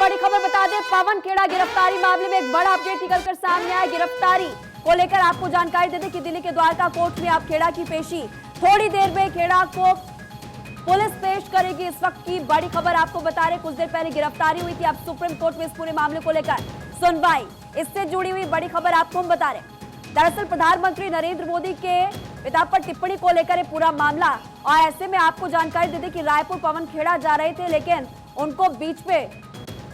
बड़ी खबर बता दें, पवन खेड़ा गिरफ्तारी मामले में एक बड़ा अपडेट निकलकर सामने आया। गिरफ्तारी को लेकर आपको जानकारी दे दें कि दिल्ली के द्वारका कोर्ट में अब खेड़ा की पेशी थोड़ी देर में खेड़ा को पुलिस पेश करेगी। इस वक्त की बड़ी खबर आपको बता रहे, कुछ देर पहले गिरफ्तारी हुई थी, अब सुप्रीम कोर्ट में इस पूरे मामले को लेकर सुनवाई। इससे जुड़ी हुई बड़ी खबर आपको हम बता रहे। दरअसल प्रधानमंत्री नरेंद्र मोदी के पिता पर टिप्पणी को लेकर पूरा मामला, और ऐसे में आपको जानकारी दे दें कि रायपुर पवन खेड़ा जा रहे थे, लेकिन उनको बीच में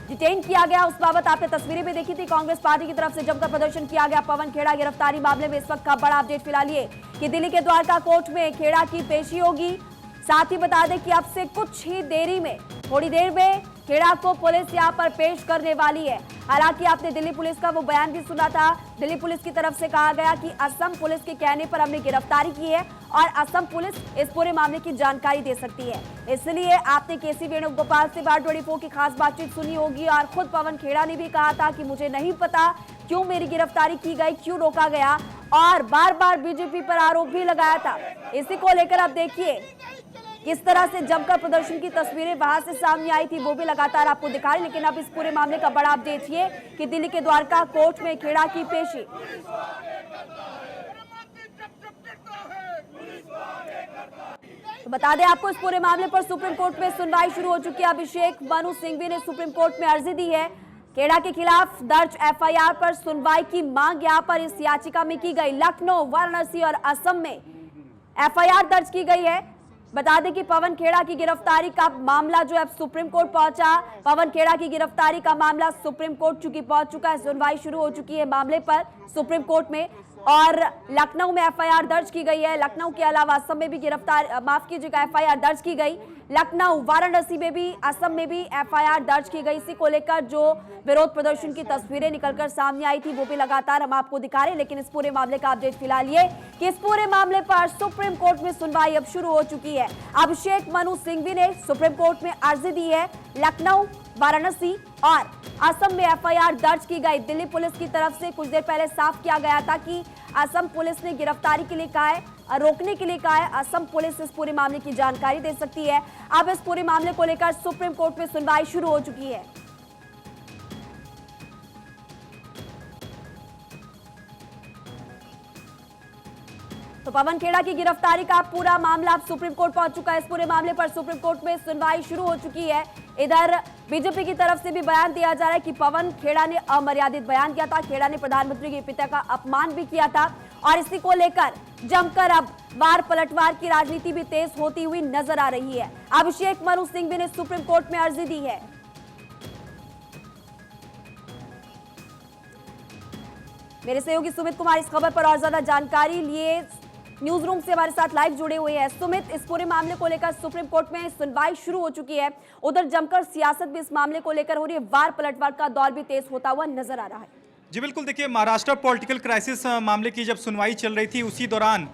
डिटेन किया गया। उस बाबत आपने तस्वीरें भी देखी थी। कांग्रेस पार्टी की तरफ से जमकर प्रदर्शन किया गया। पवन खेड़ा गिरफ्तारी मामले में इस वक्त का बड़ा अपडेट फिलहाल ये कि दिल्ली के द्वारका कोर्ट में खेड़ा की पेशी होगी। साथ ही बता दें कि अब से कुछ ही देरी में, थोड़ी देर में खेड़ा को पुलिस यहां पर पेश करने वाली है। हालांकि आपने दिल्ली पुलिस का वो बयान भी सुना था। दिल्ली पुलिस की तरफ से कहा गया कि असम पुलिस के कहने पर हमने गिरफ्तारी की है और असम पुलिस इस पूरे मामले की जानकारी दे सकती है। इसलिए आपने केसी वेणुगोपाल से बार24 की खास बातचीत सुनी होगी और खुद पवन खेड़ा ने भी कहा था कि मुझे नहीं पता क्यों मेरी गिरफ्तारी की गई, क्यों रोका गया, और बार बार बीजेपी पर आरोप भी लगाया था। इसी को लेकर अब देखिए किस तरह से जमकर प्रदर्शन की तस्वीरें वहां से सामने आई थी, वो भी लगातार आपको दिखा रहे। लेकिन अब इस पूरे मामले का बड़ा अपडेट ये कि दिल्ली के द्वारका कोर्ट में खेड़ा की पेशी। तो बता दें आपको, इस पूरे मामले पर सुप्रीम कोर्ट में सुनवाई शुरू हो चुकी है। अभिषेक मनु सिंघवी ने सुप्रीम कोर्ट में अर्जी दी है। खेड़ा के खिलाफ दर्ज एफआईआर पर सुनवाई की मांग यहां पर इस याचिका में की गई। लखनऊ, वाराणसी और असम में एफआईआर दर्ज की गई है। बता दें कि पवन खेड़ा की गिरफ्तारी का मामला जो है सुप्रीम कोर्ट पहुंचा। पवन खेड़ा की गिरफ्तारी का मामला सुप्रीम कोर्ट चूंकि पहुंच चुका है, सुनवाई शुरू हो चुकी है मामले पर सुप्रीम कोर्ट में, और लखनऊ में एफआईआर दर्ज की गई है। लखनऊ के अलावा असम में भी एफआईआर दर्ज की गई। लखनऊ, वाराणसी में भी, असम में भी एफआईआर दर्ज की गई। इसी को लेकर जो विरोध प्रदर्शन की तस्वीरें निकलकर सामने आई थी वो भी लगातार हम आपको दिखा रहे। लेकिन इस पूरे मामले का अपडेट फिलहाल ये कि इस पूरे मामले पर सुप्रीम कोर्ट में सुनवाई अब शुरू हो चुकी है। अभिषेक मनु सिंघवी ने सुप्रीम कोर्ट में अर्जी दी है। लखनऊ, वाराणसी और असम में एफआईआर दर्ज की गई। दिल्ली पुलिस की तरफ से कुछ देर पहले साफ किया गया था कि असम पुलिस ने गिरफ्तारी के लिए कहा है, रोकने के लिए कहा है। असम पुलिस इस पूरे मामले की जानकारी दे सकती है। अब इस पूरे मामले को लेकर सुप्रीम कोर्ट में सुनवाई शुरू हो चुकी है। तो पवन खेड़ा की गिरफ्तारी का पूरा मामला अब सुप्रीम कोर्ट पहुंच चुका है। इस पूरे मामले पर सुप्रीम कोर्ट में सुनवाई शुरू हो चुकी है। इधर बीजेपी की तरफ से भी बयान दिया जा रहा है कि पवन खेड़ा ने अमर्यादित बयान दिया था। खेड़ा ने प्रधानमंत्री के पिता का अपमान भी किया था, और इसी को लेकर जमकर अब वार पलटवार की राजनीति भी तेज होती हुई नजर आ रही है। अभिषेक मनु सिंघवी ने सुप्रीम कोर्ट में अर्जी दी है। मेरे सहयोगी सुमित कुमार इस खबर पर और ज्यादा जानकारी लिए न्यूज रूम से हमारे साथ लाइव जुड़े हुए हैं। सुमित, इस पूरे मामले को लेकर सुप्रीम कोर्ट में सुनवाई शुरू हो चुकी है। उधर जमकर सियासत भी इस मामले को लेकर हो रही है। वार पलटवार का दौर भी तेज होता हुआ नजर आ रहा है। जी बिल्कुल, देखिए महाराष्ट्र पॉलिटिकल क्राइसिस मामले की जब सुनवाई चल रही थी, उसी दौरान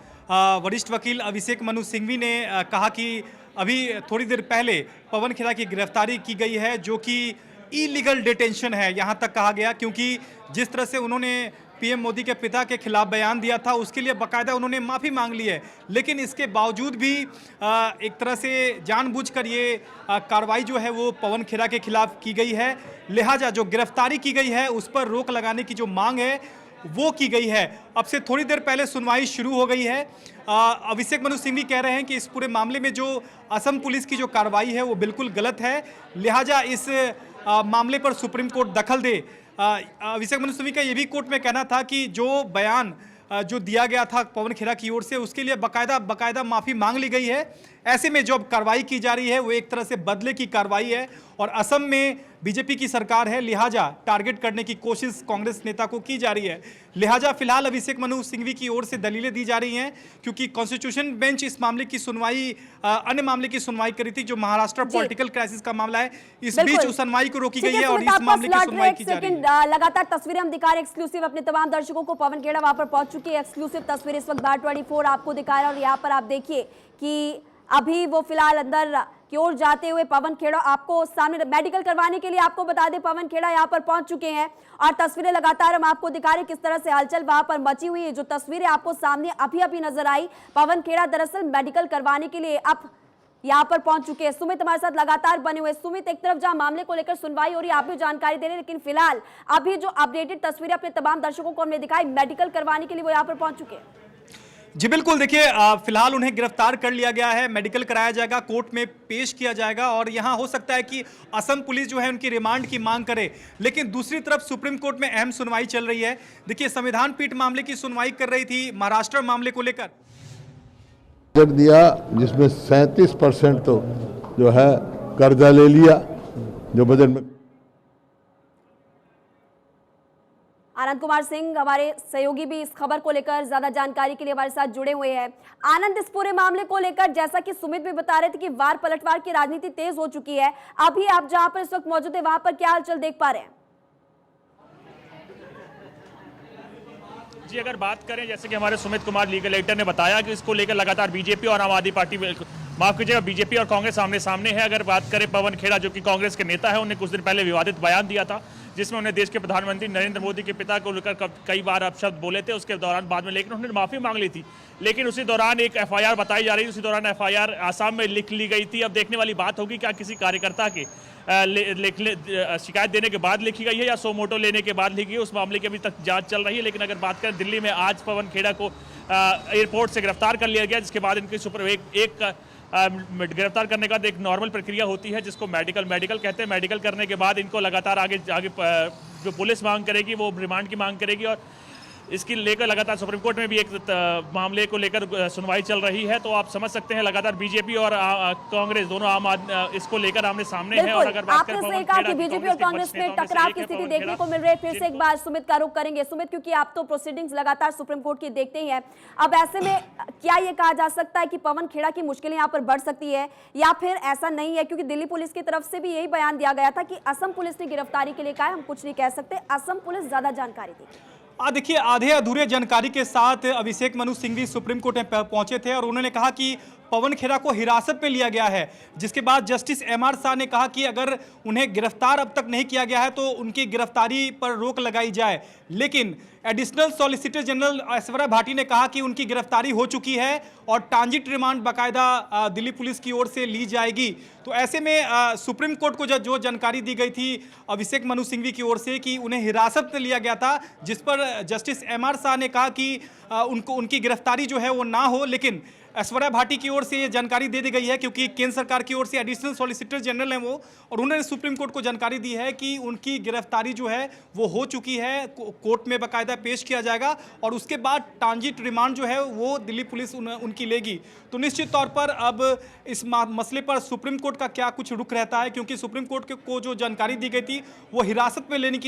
वरिष्ठ वकील अभिषेक मनु सिंघवी ने कहा कि अभी थोड़ी देर पहले पवन खेड़ा की गिरफ्तारी की गई है, जो कि इलीगल डिटेंशन है, यहाँ तक कहा गया। क्योंकि जिस तरह से उन्होंने पीएम मोदी के पिता के खिलाफ बयान दिया था, उसके लिए बाकायदा उन्होंने माफ़ी मांग ली है। लेकिन इसके बावजूद भी एक तरह से जानबूझकर ये कार्रवाई जो है वो पवन खेड़ा के खिलाफ की गई है। लिहाजा जो गिरफ्तारी की गई है उस पर रोक लगाने की जो मांग है वो की गई है। अब से थोड़ी देर पहले सुनवाई शुरू हो गई है। अभिषेक मनु सिंघवी कह रहे हैं कि इस पूरे मामले में जो असम पुलिस की जो कार्रवाई है वो बिल्कुल गलत है, लिहाजा इस मामले पर सुप्रीम कोर्ट दखल दे। अभिषेक मनु सिंघवी का ये भी कोर्ट में कहना था कि जो बयान जो दिया गया था पवन खेड़ा की ओर से, उसके लिए बाकायदा माफ़ी मांग ली गई है। ऐसे में जो अब कार्रवाई की जा रही है वो एक तरह से बदले की कार्रवाई है, और असम में बीजेपी की सरकार है, लिहाजा टारगेट करने की कोशिश कांग्रेस नेता को की जा रही है। लिहाजा फिलहाल अभिषेक मनु सिंघवी की ओर से दलीलें दी जा रही हैं, क्योंकि कॉन्स्टिट्यूशन बेंच इस मामले की सुनवाई, अन्य मामले की सुनवाई करी थी, जो महाराष्ट्र पॉलिटिकल क्राइसिस का मामला है। इस बीच उस सुनवाई को रोकी गई है और इस मामले की सुनवाई की जा रही है। लगातार तस्वीरें हम दिखा रहे हैं एक्सक्लूसिव अपने तमाम दर्शकों को। पवन खेड़ा वहां पर पहुंच चुकी है। एक्सक्लूसिव तस्वीर इस वक्त बार24 आपको दिखा रहा है, और यहाँ पर आप देखिए कि अभी वो फिलहाल अंदर की ओर जाते हुए पवन खेड़ा आपको सामने मेडिकल करवाने के लिए, आपको बता दें पवन खेड़ा यहाँ पर पहुंच चुके हैं, और तस्वीरें लगातार हम आपको दिखा रहे हैं किस तरह से हलचल वहां पर मची हुई है। जो तस्वीरें आपको सामने अभी नजर आई, पवन खेड़ा दरअसल मेडिकल करवाने के लिए अब यहाँ पर पहुंच चुके हैं सुमित हमारे साथ लगातार बने हुए। सुमित, एक तरफ जहां मामले को लेकर सुनवाई हो रही है, आप भी जानकारी दे रहे हैं, लेकिन फिलहाल अभी जो अपडेटेड तस्वीरें अपने तमाम दर्शकों को हमने दिखाई, मेडिकल करवाने के लिए वो यहाँ पर पहुंच चुके हैं। जी बिल्कुल, देखिए फिलहाल उन्हें गिरफ्तार कर लिया गया है, मेडिकल कराया जाएगा, कोर्ट में पेश किया जाएगा और यहां हो सकता है कि असम पुलिस जो है उनकी रिमांड की मांग करे। लेकिन दूसरी तरफ सुप्रीम कोर्ट में अहम सुनवाई चल रही है। देखिए, संविधान पीठ मामले की सुनवाई कर रही थी महाराष्ट्र मामले को लेकर। बजट दिया जिसमें 37% तो जो है कर्जा ले लिया, जो बजट में। आनंद कुमार सिंह हमारे सहयोगी भी इस खबर को लेकर ज्यादा जानकारी के लिए हमारे साथ जुड़े हुए हैं। आनंद, इस पूरे मामले को लेकर जैसा कि सुमित भी बता रहे थे कि वार पलटवार की राजनीति तेज हो चुकी है, अभी आप जहां पर इस वक्त मौजूद है वहां पर क्या हालचाल देख पा रहे हैं? जी, अगर बात करें जैसे कि हमारे सुमित कुमार लीगल एडिटर ने बताया कि इसको लेकर लगातार बीजेपी और आम आदमी पार्टी, माफ कीजिएगा, बीजेपी और कांग्रेस आमने सामने है। अगर बात करें पवन खेड़ा जो कि कांग्रेस के नेता है, उन्हें कुछ दिन पहले विवादित बयान दिया था जिसमें उन्हें देश के प्रधानमंत्री नरेंद्र मोदी के पिता को लेकर कई बार अपशब्द बोले थे उसके दौरान बाद में, लेकिन उन्होंने माफी मांग ली थी। लेकिन उसी दौरान एक एफआईआर बताई जा रही थी, उसी दौरान एफआईआर आसाम में लिख ली गई थी। अब देखने वाली बात होगी क्या किसी कार्यकर्ता के शिकायत देने के बाद लिखी गई है या सो मोटो लेने के बाद लिखी है, उस मामले की अभी तक जांच चल रही है। लेकिन अगर बात करें दिल्ली में आज पवन खेड़ा को एयरपोर्ट से गिरफ्तार कर लिया गया, जिसके बाद इनकी गिरफ्तार करने के बाद एक नॉर्मल प्रक्रिया होती है जिसको मेडिकल कहते हैं। मेडिकल करने के बाद इनको लगातार आगे जो पुलिस मांग करेगी वो रिमांड की मांग करेगी और इसकी लेकर लगातार सुप्रीम कोर्ट में भी एक मामले को लेकर सुनवाई चल रही है। तो आप समझ सकते हैं लगातार बीजेपी और कांग्रेस दोनों इसको लेकर आमने सामने हैं। और अगर बात करें आपने कहा कि बीजेपी और कांग्रेस में टकराव की स्थिति देखने को मिल रही है, फिर से एक बार सुमित का रुख करेंगे। सुमित, क्योंकि आप तो प्रोसीडिंग्स लगातार सुप्रीम कोर्ट की देखते ही हैं, अब ऐसे में क्या ये कहा जा सकता है कि पवन खेड़ा की मुश्किलें यहाँ पर बढ़ सकती है या फिर ऐसा नहीं है? क्योंकि दिल्ली पुलिस की तरफ से भी यही बयान दिया गया था कि असम पुलिस ने गिरफ्तारी के लिए कहा है, हम कुछ नहीं कह सकते, असम पुलिस ज्यादा जानकारी देगी। देखिए, आधे अधूरे जानकारी के साथ अभिषेक मनु सिंघवी सुप्रीम कोर्ट में पहुंचे थे और उन्होंने कहा कि पवन खेड़ा को हिरासत में लिया गया है, जिसके बाद जस्टिस एमआर शाह ने कहा कि अगर उन्हें गिरफ्तार अब तक नहीं किया गया है तो उनकी गिरफ्तारी पर रोक लगाई जाए। लेकिन additional solicitor general Aishwarya Bhati ने कहा कि उनकी गिरफ्तारी हो चुकी है और ट्रांजिट रिमांड बाकायदा दिल्ली पुलिस की ओर से ली जाएगी। तो ऐसे में सुप्रीम कोर्ट को जो जानकारी दी गई थी अभिषेक मनु सिंघवी की ओर से कि उन्हें हिरासत में लिया गया था, जिस पर जस्टिस एमआर शाह ने कहा कि उनकी गिरफ्तारी जो है वो ना हो। लेकिन ऐश्वर्या भाटी की ओर से ये जानकारी दे दी गई है क्योंकि केंद्र सरकार की ओर से एडिशनल सॉलिसिटर जनरल हैं वो, और उन्होंने सुप्रीम कोर्ट को जानकारी दी है कि उनकी गिरफ्तारी जो है वो हो चुकी है, कोर्ट में बाकायदा पेश किया जाएगा और उसके बाद ट्रांजिट रिमांड जो है वो दिल्ली पुलिस उनकी लेगी। तो निश्चित तौर पर अब इस मसले पर सुप्रीम कोर्ट का क्या कुछ रुख रहता है, क्योंकि सुप्रीम कोर्ट को जो जानकारी दी गई थी वो हिरासत में लेने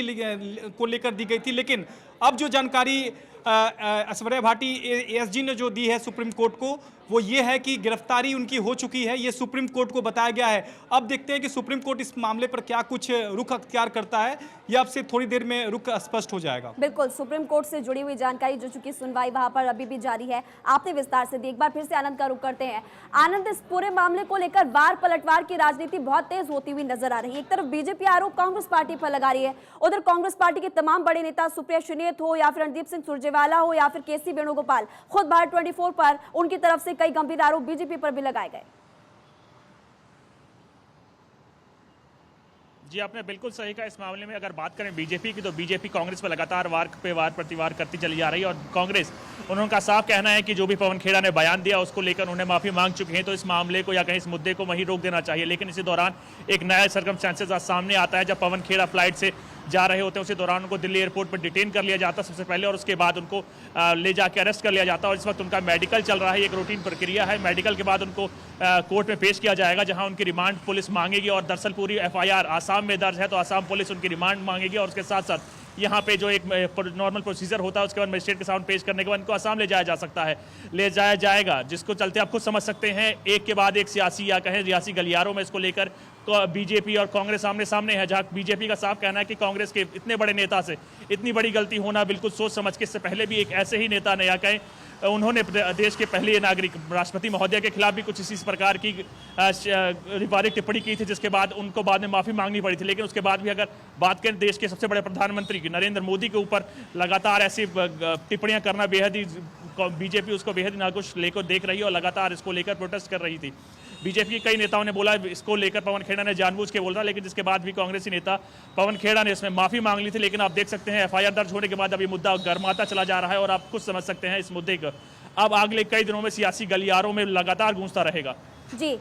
को लेकर दी गई थी। लेकिन अब जो जानकारी ऐश्वर्या भाटी एएसजी ने जो दी है सुप्रीम कोर्ट को वो ये है कि गिरफ्तारी उनकी हो चुकी है, ये सुप्रीम कोर्ट को बताया गया है। अब देखते हैं कि सुप्रीम कोर्ट इस मामले पर क्या कुछ रुख अख्तियार करता है, ये अब से थोड़ी देर में रुख स्पष्ट हो जाएगा। बिल्कुल, सुप्रीम कोर्ट से जुड़ी हुई जानकारी जो चूंकि सुनवाई वहां पर अभी भी जारी है, आपने विस्तार से दी। एक बार फिर से आनंद का रुख करते हैं। आनंद, इस पूरे मामले को लेकर वार पलटवार की राजनीति बहुत तेज होती हुई नजर आ रही है। एक तरफ बीजेपी आरोप कांग्रेस पार्टी पर लगा रही है, उधर कांग्रेस पार्टी के तमाम बड़े नेता सुप्रिया श्रीनेत हो या फिर रणदीप सिंह सुरजेवाला हो या फिर केसी वेणुगोपाल, खुद भारत 24 पर उनकी तरफ से कई गंभीर आरोप बीजेपी पर भी लगाए गए। जी, आपने बिल्कुल सही कहा। इस मामले में अगर बात करें बीजेपी की तो बीजेपी कांग्रेस पर लगातार वार पे वार प्रतिवार करती चली जा रही है और कांग्रेस, उनका साफ कहना है कि जो भी पवन खेड़ा ने बयान दिया उसको लेकर उन्हें माफी मांग चुके हैं, तो इस मामले को या कहीं इस मुद्दे को वहीं रोक देना चाहिए। लेकिन इसी दौरान एक नया सर्कमस्टेंसेस आज सामने आता है। जब पवन खेड़ा फ्लाइट से जा रहे होते हैं उसी दौरान उनको दिल्ली एयरपोर्ट पर डिटेन कर लिया जाता है सबसे पहले, और उसके बाद उनको ले जाकर अरेस्ट कर लिया जाता है। और इस वक्त उनका मेडिकल चल रहा है, एक रूटीन प्रक्रिया है। मेडिकल के बाद उनको कोर्ट में पेश किया जाएगा जहां उनकी रिमांड पुलिस मांगेगी। और दरअसल पूरी एफआईआर आसाम में दर्ज है तो आसाम पुलिस उनकी रिमांड मांगेगी और उसके साथ साथ यहाँ पे जो एक नॉर्मल प्रोसीजर होता है उसके बाद मजिस्ट्रेट के सामने पेश करने के बाद इनको आसाम ले जाया जा सकता है, ले जाया जाएगा, जिसको चलते आप खुद समझ सकते हैं एक के बाद एक सियासी या कहें रियासी गलियारों में इसको लेकर तो बीजेपी और कांग्रेस आमने सामने है। जहाँ बीजेपी का साफ कहना है कि कांग्रेस के इतने बड़े नेता से इतनी बड़ी गलती होना बिल्कुल सोच समझ के, इससे पहले भी एक ऐसे ही नेता ने या कहें उन्होंने देश के पहले नागरिक राष्ट्रपति महोदय के खिलाफ भी कुछ इसी प्रकार की रिवारिक टिप्पणी की थी, जिसके बाद उनको बाद में माफ़ी मांगनी पड़ी थी। लेकिन उसके बाद भी अगर बात करें देश के सबसे बड़े प्रधानमंत्री नरेंद्र मोदी के ऊपर लगातार ऐसी टिप्पणियां करना बेहद ही बीजेपी उसको बेहद नाखुश लेकर देख रही है और लगातार इसको लेकर प्रोटेस्ट कर रही थी। बीजेपी के कई नेताओं ने बोला इसको लेकर पवन खेड़ा ने जानबूझ के बोला, लेकिन जिसके बाद भी कांग्रेसी नेता पवन खेड़ा ने इसमें माफी मांग ली थी। लेकिन आप देख सकते हैं एफआईआर दर्ज होने के बाद अभी मुद्दा गर्माता चला जा रहा है और आप खुद समझ सकते हैं इस मुद्दे को अब अगले कई दिनों में सियासी गलियारों में लगातार गूंजता रहेगा। जी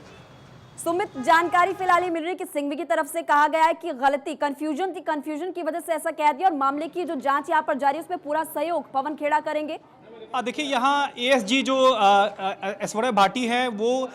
सुमित, जानकारी फिलहाल ये मिल रही है कि सिंघवी की तरफ से कहा गया है कि गलती कन्फ्यूजन थी, कन्फ्यूजन की वजह से ऐसा कह दिया और मामले की जो जांच यहाँ पर जारी है उसमें पूरा सहयोग पवन खेड़ा करेंगे। देखिए यहाँ एएसजी जो ऐश्वर्या भाटी है वो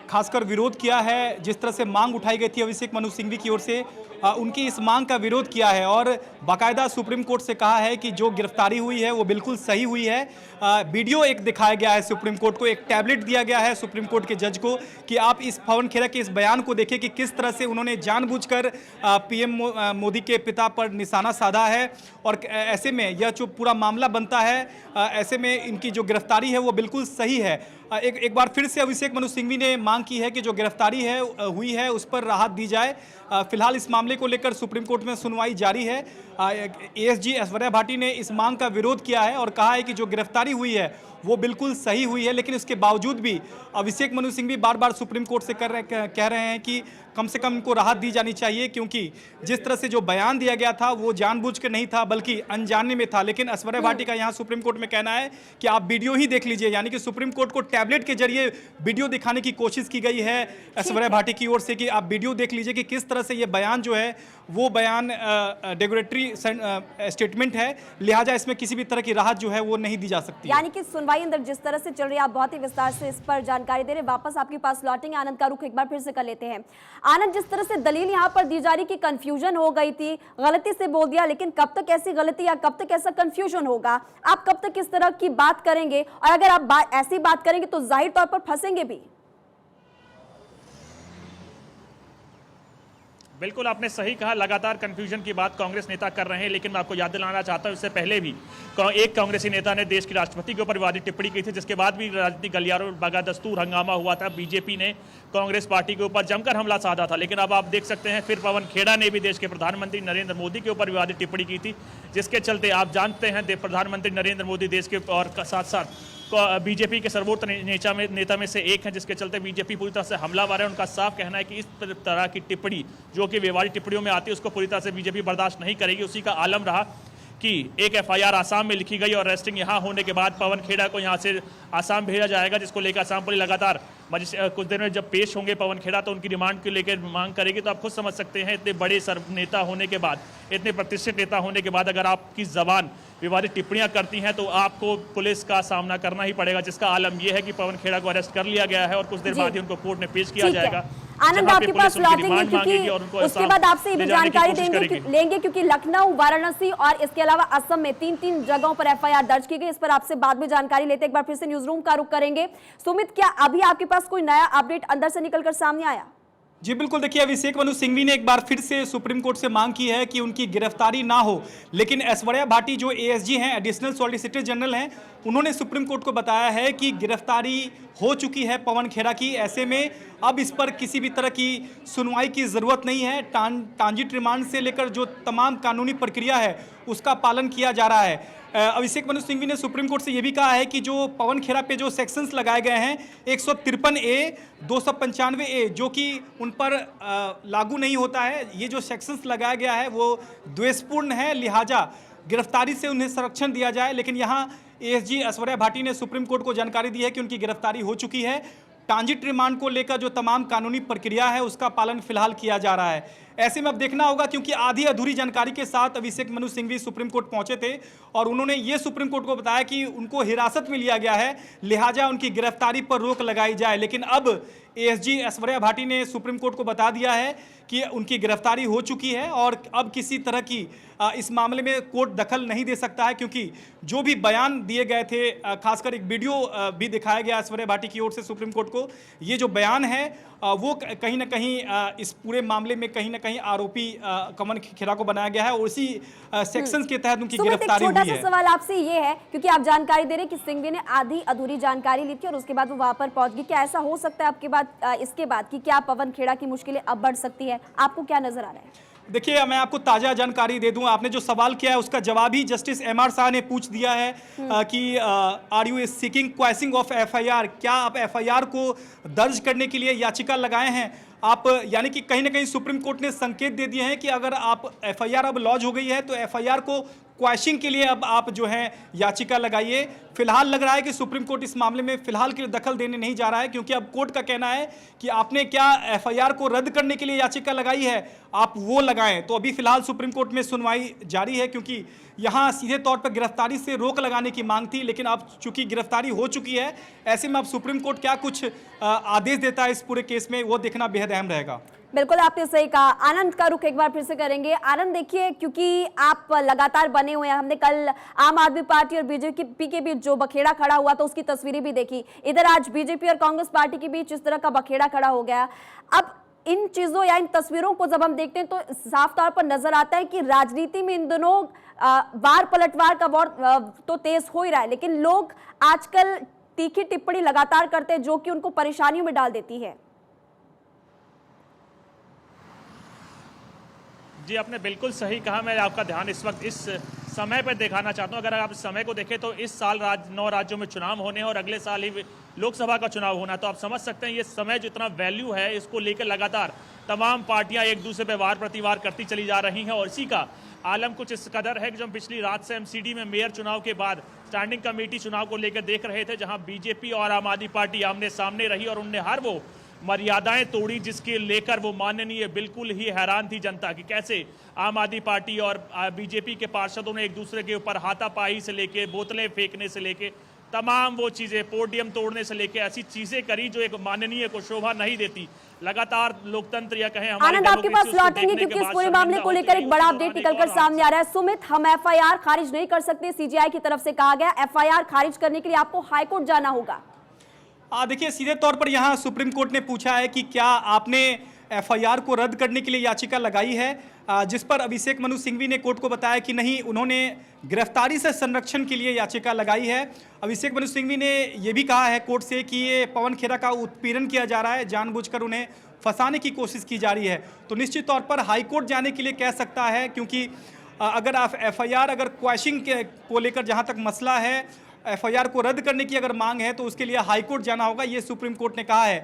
खासकर विरोध किया है। जिस तरह से मांग उठाई गई थी अभिषेक मनु सिंघवी की ओर से, उनकी इस मांग का विरोध किया है और बाकायदा सुप्रीम कोर्ट से कहा है कि जो गिरफ्तारी हुई है वो बिल्कुल सही हुई है। वीडियो एक दिखाया गया है सुप्रीम कोर्ट को, एक टैबलेट दिया गया है सुप्रीम कोर्ट के जज को कि आप इस पवन खेड़ा के इस बयान को देखें कि किस तरह से उन्होंने जानबूझकर पीएम मोदी के पिता पर निशाना साधा है और ऐसे में यह जो पूरा मामला बनता है, ऐसे में इनकी जो गिरफ्तारी है वो बिल्कुल सही है। एक बार फिर से अभिषेक मनु सिंघवी ने मांग की है कि जो गिरफ्तारी है हुई है उस पर राहत दी जाए। फिलहाल इस मामले को लेकर सुप्रीम कोर्ट में सुनवाई जारी है। एएसजी ऐश्वर्या भाटी ने इस मांग का विरोध किया है और कहा है कि जो गिरफ्तारी हुई है वो बिल्कुल सही हुई है, लेकिन इसके बावजूद भी अभिषेक मनु सिंघवी बार बार सुप्रीम कोर्ट से कह रहे हैं कि कम से कम इनको राहत दी जानी चाहिए, क्योंकि जिस तरह से जो बयान दिया गया था वो जानबूझ के नहीं था बल्कि अनजाने में था। लेकिन ऐश्वर्या भाटी का यहाँ सुप्रीम कोर्ट में कहना है कि आप वीडियो ही देख लीजिए, यानी कि सुप्रीम कोर्ट को टैबलेट के जरिए वीडियो दिखाने की कोशिश की गई है ऐश्वर्या भाटी की ओर से कि आप वीडियो देख लीजिए कि किस तरह से ये बयान जो है वो बयान डेगोरेटरी स्टेटमेंट है, लिहाजा इसमें किसी भी तरह की राहत जो है वो नहीं दी जा सकती। यानी कि सुनवाई अंदर जिस तरह से चल रही है, आप बहुत ही विस्तार से इस पर जानकारी दे रहे हैं। वापस आपके पास लौटेंगे, आनंद का रुख एक बार फिर से कर लेते हैं। आनंद, जिस तरह से दलील यहाँ पर दी जा रही कि कंफ्यूजन हो गई थी, गलती से बोल दिया, लेकिन कब तक ऐसी गलती या कब तक ऐसा कंफ्यूजन होगा, आप कब तक इस तरह की बात करेंगे? और अगर आप ऐसी बात करेंगे तो जाहिर तौर पर फंसेंगे भी। बिल्कुल आपने सही कहा, लगातार कंफ्यूजन की बात कांग्रेस नेता कर रहे हैं, लेकिन मैं आपको याद दिलाना चाहता हूं इससे पहले भी एक कांग्रेसी नेता ने देश के राष्ट्रपति के ऊपर विवादित टिप्पणी की थी, जिसके बाद भी राजनीतिक गलियारों में बगादस्तूर हंगामा हुआ था। बीजेपी ने कांग्रेस पार्टी के ऊपर जमकर हमला साधा था, लेकिन अब आप देख सकते हैं फिर पवन खेड़ा ने भी देश के प्रधानमंत्री नरेंद्र मोदी के ऊपर विवादित टिप्पणी की थी, जिसके चलते आप जानते हैं प्रधानमंत्री नरेंद्र मोदी देश के और साथ साथ बीजेपी के सर्वोच्च नेता में से एक हैं, जिसके चलते बीजेपी पूरी तरह से हमलावर है। उनका साफ कहना है कि इस तरह की टिप्पणी जो कि विवादित टिप्पणियों में आती है उसको पूरी तरह से बीजेपी बर्दाश्त नहीं करेगी। उसी का आलम रहा कि एक एफआईआर आसाम में लिखी गई और अरेस्टिंग यहाँ होने के बाद पवन खेड़ा को यहाँ से आसाम भेजा जाएगा, जिसको लेकर आसाम पुलिस लगातार कुछ देर में जब पेश होंगे पवन खेड़ा तो उनकी रिमांड को लेकर मांग करेगी। तो आप खुद समझ सकते हैं इतने बड़े नेता होने के बाद, इतने प्रतिष्ठित नेता होने के बाद अगर आपकी जबान विवादित टिप्पणियां करती हैं तो आपको पुलिस का सामना करना ही पड़ेगा, जिसका आलम यह है कि पवन खेड़ा को अरेस्ट कर लिया गया है और कुछ देर बाद ही उनको कोर्ट में पेश किया जाएगा। आनंद, आपके पास लौटेंगे क्योंकि उसके बाद आपसे ये भी जानकारी लेंगे क्योंकि लखनऊ, वाराणसी और इसके अलावा असम में तीन जगहों पर एफआईआर दर्ज की गई। इस पर आपसे बाद में जानकारी लेते एक बार फिर से न्यूज रूम का रुख करेंगे। सुमित, क्या अभी आपके पास कोई नया अपडेट अंदर से निकलकर सामने आया? जी बिल्कुल, देखिए अभिषेक मनु सिंघवी ने एक बार फिर से सुप्रीम कोर्ट से मांग की है कि उनकी गिरफ्तारी ना हो, लेकिन ऐश्वर्या भाटी जो एएसजी हैं, एडिशनल सॉलिसिटर जनरल हैं, उन्होंने सुप्रीम कोर्ट को बताया है कि गिरफ्तारी हो चुकी है पवन खेड़ा की। ऐसे में अब इस पर किसी भी तरह की सुनवाई की ज़रूरत नहीं है। ट्रांजिट रिमांड से लेकर जो तमाम कानूनी प्रक्रिया है उसका पालन किया जा रहा है। अभिषेक मनु सिंघवी ने सुप्रीम कोर्ट से यह भी कहा है कि जो पवन खेड़ा पे जो सेक्शंस लगाए गए हैं 153A, 295A, जो कि उन पर लागू नहीं होता है, ये जो सेक्शंस लगाया गया है वो द्वेषपूर्ण है, लिहाजा गिरफ्तारी से उन्हें संरक्षण दिया जाए। लेकिन यहाँ एएसजी ऐश्वर्या भाटी ने सुप्रीम कोर्ट को जानकारी दी है कि उनकी गिरफ्तारी हो चुकी है। ट्रांजिट रिमांड को लेकर जो तमाम कानूनी प्रक्रिया है उसका पालन फिलहाल किया जा रहा है। ऐसे में अब देखना होगा, क्योंकि आधी अधूरी जानकारी के साथ अभिषेक मनु सिंघवी सुप्रीम कोर्ट पहुंचे थे और उन्होंने ये सुप्रीम कोर्ट को बताया कि उनको हिरासत में लिया गया है, लिहाजा उनकी गिरफ्तारी पर रोक लगाई जाए। लेकिन अब एएसजी ऐश्वर्या भाटी ने सुप्रीम कोर्ट को बता दिया है कि उनकी गिरफ्तारी हो चुकी है और अब किसी तरह की इस मामले में कोर्ट दखल नहीं दे सकता है, क्योंकि जो भी बयान दिए गए थे, खासकर एक वीडियो भी दिखाया गया ऐश्वर्या भाटी की ओर से सुप्रीम कोर्ट को, ये जो बयान है वो कहीं ना कहीं इस पूरे मामले में कहीं ना कहीं आरोपी पवन खेड़ा को बनाया गया है और उसी सेक्शंस के तहत उनकी गिरफ्तारी हुई है। छोटा सा सवाल आपसे ये है, क्योंकि आप जानकारी दे रहे हैं कि सिंघवी ने आधी अधूरी जानकारी ली थी और उसके बाद वो वहां पर पहुंच गई, क्या ऐसा हो सकता है आपके बाद इसके बाद कि क्या पवन खेड़ा की मुश्किलें अब बढ़ सकती है? आपको क्या नजर आ रहा है? देखिए, मैं आपको ताज़ा जानकारी दे दूं, आपने जो सवाल किया है उसका जवाब ही जस्टिस एमआर शाह ने पूछ दिया है कि are you seeking quashing of FIR, क्या आप एफआईआर को दर्ज करने के लिए याचिका लगाए हैं आप। यानी कि कहीं ना कहीं सुप्रीम कोर्ट ने संकेत दे दिए हैं कि अगर आप एफआईआर अब लॉन्च हो गई है तो एफआईआर को क्वैशिंग के लिए अब आप जो है याचिका लगाइए। फिलहाल लग रहा है कि सुप्रीम कोर्ट इस मामले में फिलहाल के लिए दखल देने नहीं जा रहा है, क्योंकि अब कोर्ट का कहना है कि आपने क्या एफआईआर को रद्द करने के लिए याचिका लगाई है, आप वो लगाएं। तो अभी फिलहाल सुप्रीम कोर्ट में सुनवाई जारी है, क्योंकि यहाँ सीधे तौर पर गिरफ्तारी से रोक लगाने की मांग थी, लेकिन अब चूंकि गिरफ्तारी हो चुकी है, ऐसे में अब सुप्रीम कोर्ट क्या कुछ आदेश देता है इस पूरे केस में, वो देखना बेहद अहम रहेगा। बिल्कुल, आपने सही कहा। आनंद का रुख एक बार फिर से करेंगे। आनंद, देखिए, क्योंकि आप लगातार बने हुए हैं, हमने कल आम आदमी पार्टी और बीजेपी के बीच जो बखेड़ा खड़ा हुआ था उसकी तस्वीरें भी देखी, इधर आज बीजेपी और कांग्रेस पार्टी के बीच इस तरह का बखेड़ा खड़ा हो गया। अब इन चीजों या इन तस्वीरों को जब हम देखते हैं तो साफ तौर पर नजर आता है कि राजनीति में इन दिनों वार पलटवार का वॉर तो तेज हो ही रहा है, लेकिन लोग आजकल तीखी टिप्पणी लगातार करते हैं जो कि उनको परेशानियों में डाल देती है। जी, आपने बिल्कुल सही कहा। मैं आपका ध्यान इस वक्त इस समय पर दिखाना चाहता हूं। अगर आप इस समय को देखें तो इस साल 9 राज्यों में चुनाव होने हैं और अगले साल ही लोकसभा का चुनाव होना, तो आप समझ सकते हैं ये समय जो इतना वैल्यू है, इसको लेकर लगातार तमाम पार्टियां एक दूसरे पे वार प्रतिवार करती चली जा रही हैं। और इसी का आलम कुछ इस कदर है कि जो हम पिछली रात से एमसीडी में मेयर चुनाव के बाद स्टैंडिंग कमेटी चुनाव को लेकर देख रहे थे, जहां बीजेपी और आम आदमी पार्टी आमने सामने रही और उनने हर वो मर्यादाएं तोड़ी जिसके लेकर वो माननीय बिल्कुल ही हैरान थी जनता कि कैसे आम आदमी पार्टी और बीजेपी के पार्षदों ने एक दूसरे के ऊपर हाथापाई से लेके बोतलें फेंकने से लेके तमाम वो चीजें, पोडियम तोड़ने से लेके ऐसी चीजें करी जो एक माननीय को शोभा नहीं देती। लगातार लोकतंत्र या कहें हमारी आनंद, आपके पास लौटेंगे क्योंकि इस पूरे मामले को लेकर एक बड़ा अपडेट निकलकर सामने आ रहा है। सुमित, हम एफआईआर खारिज नहीं कर सकते, सीजीआई की तरफ से कहा गया एफआईआर खारिज करने के लिए आपको हाईकोर्ट जाना होगा। देखिए, सीधे तौर पर यहाँ सुप्रीम कोर्ट ने पूछा है कि क्या आपने एफआईआर को रद्द करने के लिए याचिका लगाई है, जिस पर अभिषेक मनु सिंघवी ने कोर्ट को बताया कि नहीं, उन्होंने गिरफ्तारी से संरक्षण के लिए याचिका लगाई है। अभिषेक मनु सिंघवी ने यह भी कहा है कोर्ट से कि ये पवन खेड़ा का उत्पीड़न किया जा रहा है, जानबूझकर उन्हें फंसाने की कोशिश की जा रही है। तो निश्चित तौर पर हाईकोर्ट जाने के लिए कह सकता है, क्योंकि अगर आप एफआईआर अगर क्वैशिंग को लेकर जहाँ तक मसला है, एफआईआर को रद्द करने की अगर मांग है तो उसके लिए हाईकोर्ट जाना होगा, ये सुप्रीम कोर्ट ने कहा है।